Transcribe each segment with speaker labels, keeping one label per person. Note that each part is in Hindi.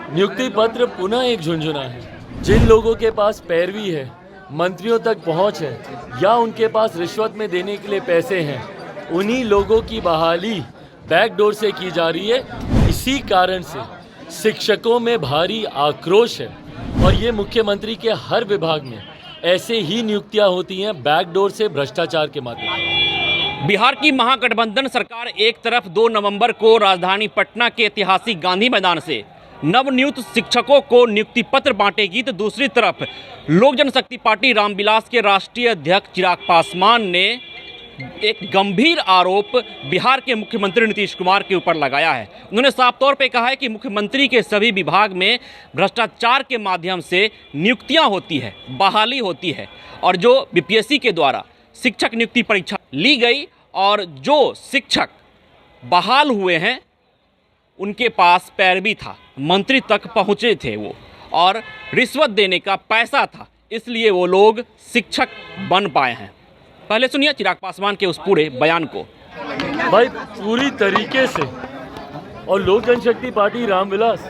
Speaker 1: नियुक्ति पत्र पुनः एक झुंझुना है। जिन लोगों के पास पैरवी है, मंत्रियों तक पहुंच है या उनके पास रिश्वत में देने के लिए पैसे हैं, उन्हीं लोगों की बहाली बैकडोर से की जा रही है। इसी कारण से शिक्षकों में भारी आक्रोश है और ये मुख्यमंत्री के हर विभाग में ऐसे ही नियुक्तियां होती हैं बैकडोर से, भ्रष्टाचार के माध्यम से।
Speaker 2: बिहार की महागठबंधन सरकार एक तरफ 2 नवंबर को राजधानी पटना के ऐतिहासिक गांधी मैदान से नवनियुक्त शिक्षकों को नियुक्ति पत्र बांटेगी, तो दूसरी तरफ लोक जनशक्ति पार्टी रामविलास के राष्ट्रीय अध्यक्ष चिराग पासवान ने एक गंभीर आरोप बिहार के मुख्यमंत्री नीतीश कुमार के ऊपर लगाया है। उन्होंने साफ तौर पे कहा है कि मुख्यमंत्री के सभी विभाग में भ्रष्टाचार के माध्यम से नियुक्तियां होती है, बहाली होती है, और जो बीपीएससी के द्वारा शिक्षक नियुक्ति परीक्षा ली गई और जो शिक्षक बहाल हुए हैं उनके पास पैरवी था, मंत्री तक पहुँचे थे वो, और रिश्वत देने का पैसा था, इसलिए वो लोग शिक्षक बन पाए हैं। पहले सुनिए चिराग पासवान के उस पूरे बयान को।
Speaker 1: भाई पूरी तरीके से, और लोक जनशक्ति पार्टी रामविलास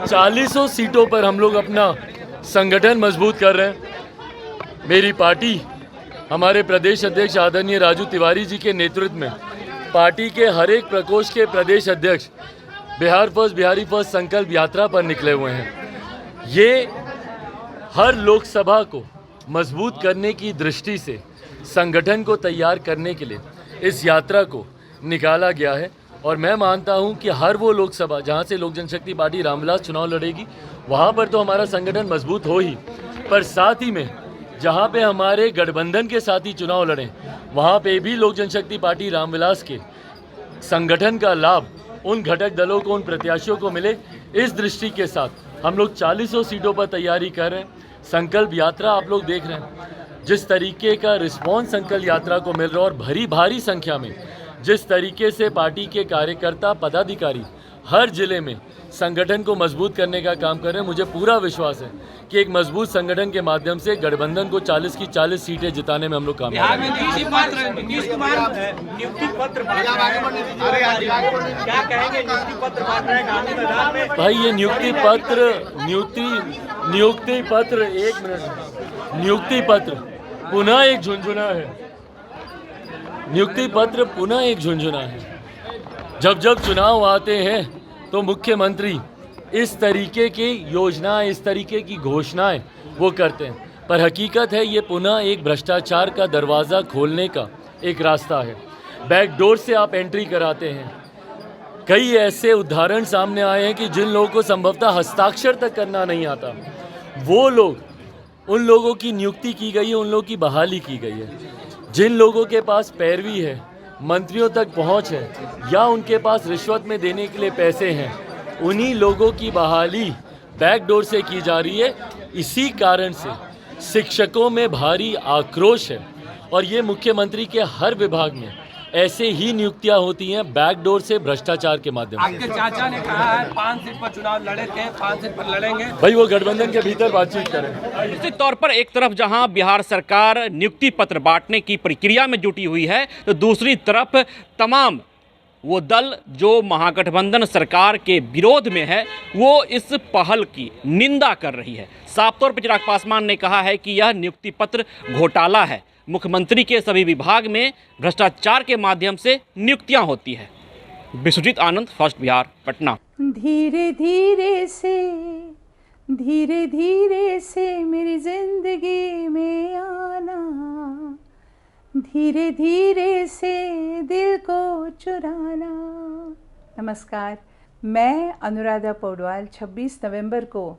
Speaker 1: 40 सीटों पर हम लोग अपना संगठन मजबूत कर रहे हैं। मेरी पार्टी हमारे प्रदेश अध्यक्ष आदरणीय राजू तिवारी जी के नेतृत्व में पार्टी के हर एक प्रकोष्ठ के प्रदेश अध्यक्ष बिहार फर्स्ट बिहारी फर्स्ट संकल्प यात्रा पर निकले हुए हैं। ये हर लोकसभा को मजबूत करने की दृष्टि से संगठन को तैयार करने के लिए इस यात्रा को निकाला गया है, और मैं मानता हूं कि हर वो लोकसभा जहां से लोक जनशक्ति पार्टी रामविलास चुनाव लड़ेगी वहां पर तो हमारा संगठन मजबूत हो ही, पर साथ ही में जहां पे हमारे गठबंधन के साथी चुनाव लड़ें वहां पे भी लोक जनशक्ति पार्टी रामविलास के संगठन का लाभ उन घटक दलों को, उन प्रत्याशियों को मिले। इस दृष्टि के साथ हम लोग 40 सीटों पर तैयारी कर रहे हैं। संकल्प यात्रा आप लोग देख रहे हैं जिस तरीके का रिस्पॉन्स संकल्प यात्रा को मिल रहा है, और भारी संख्या में जिस तरीके से पार्टी के कार्यकर्ता पदाधिकारी हर जिले में संगठन को मजबूत करने का काम कर रहे हैं। मुझे पूरा विश्वास है कि एक मजबूत संगठन के माध्यम से गठबंधन को 40 की 40 सीटें जिताने में हम लोग कामयाब होंगे। भाई ये नियुक्ति पत्र एक मिनट, नियुक्ति पत्र पुनः एक झुंझुना है। नियुक्ति पत्र पुनः एक झुंझुना है। जब जब चुनाव आते हैं तो मुख्यमंत्री इस तरीके की योजनाएं, इस तरीके की घोषणाएं वो करते हैं, पर हकीकत है ये पुनः एक भ्रष्टाचार का दरवाज़ा खोलने का एक रास्ता है। बैकडोर से आप एंट्री कराते हैं। कई ऐसे उदाहरण सामने आए हैं कि जिन लोगों को संभवतः हस्ताक्षर तक करना नहीं आता, वो लोग, उन लोगों की नियुक्ति की गई है, उन लोगों की बहाली की गई है। जिन लोगों के पास पैरवी है, मंत्रियों तक पहुंच है या उनके पास रिश्वत में देने के लिए पैसे हैं, उन्हीं लोगों की बहाली बैकडोर से की जा रही है। इसी कारण से शिक्षकों में भारी आक्रोश है और ये मुख्यमंत्री के हर विभाग में ऐसे ही नियुक्तियां होती हैं बैकडोर से, भ्रष्टाचार के माध्यम से।
Speaker 3: आपके चाचा ने कहा है 5 सीट पर चुनाव लड़े थे, 5 सीट पर लड़ेंगे।
Speaker 1: भाई वो गठबंधन के भीतर बातचीत करें।
Speaker 2: निश्चित तौर पर एक तरफ जहां बिहार सरकार नियुक्ति पत्र बांटने की प्रक्रिया में जुटी हुई है, तो दूसरी तरफ तमाम वो दल जो महागठबंधन सरकार के विरोध में है वो इस पहल की निंदा कर रही है। साफ तौर पर चिराग पासवान ने कहा है कि यह नियुक्ति पत्र घोटाला है। मुख्यमंत्री के सभी विभाग में भ्रष्टाचार के माध्यम से नियुक्तियां होती है। विश्वजीत आनंद, फर्स्ट बिहार, पटना।
Speaker 4: धीरे धीरे से मेरी जिंदगी में आना, धीरे धीरे से दिल को चुराना। नमस्कार, मैं अनुराधा पौडवाल 26 नवंबर को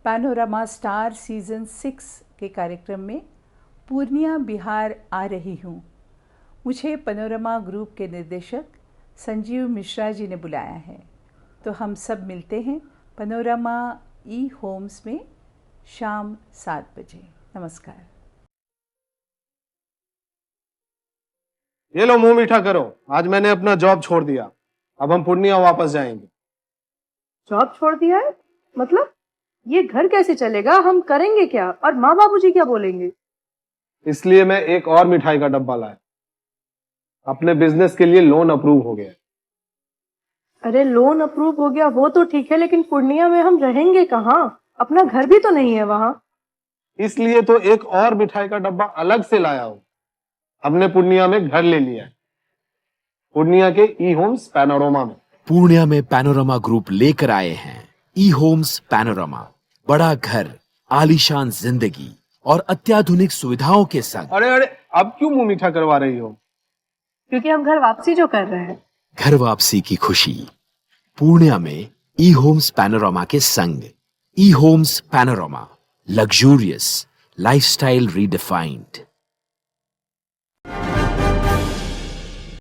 Speaker 4: पैनोरमा स्टार सीजन 6 के कार्यक्रम में पूर्णिया बिहार आ रही हूँ। मुझे पैनोरमा ग्रुप के निर्देशक संजीव मिश्रा जी ने बुलाया है, तो हम सब मिलते हैं पैनोरमा ई होम्स में शाम 7 बजे। नमस्कार।
Speaker 5: ये लो, मुंह मीठा करो। आज मैंने अपना जॉब छोड़ दिया, अब हम पूर्णिया वापस जाएंगे।
Speaker 6: जॉब छोड़ दिया है? मतलब ये घर कैसे चलेगा? हम करेंगे क्या? और माँ बाबूजी क्या बोलेंगे?
Speaker 5: इसलिए मैं एक और मिठाई का डब्बा लाया। अपने बिजनेस के लिए लोन अप्रूव हो गया।
Speaker 6: अरे लोन अप्रूव हो गया वो तो ठीक है, लेकिन पूर्णिया में हम रहेंगे कहाँ? अपना घर भी तो नहीं है वहाँ।
Speaker 5: इसलिए तो एक और मिठाई का डब्बा अलग से लाया हूँ। हमने पूर्णिया में घर ले लिया है, पूर्णिया के ई होम्स पैनोरमा में।
Speaker 7: पूर्णिया में पैनोरमा ग्रुप लेकर आए हैं ई होम्स पैनोरमा। बड़ा घर, आलीशान जिंदगी और अत्याधुनिक सुविधाओं के संग।
Speaker 5: अरे अरे, अब क्यों मुंह मीठा करवा रही हो?
Speaker 6: क्योंकि हम घर वापसी जो कर रहे हैं।
Speaker 7: घर वापसी की खुशी पूर्णिया में ई होम्स पैनोरमा के संग। E homes panorama, luxurious lifestyle redefined.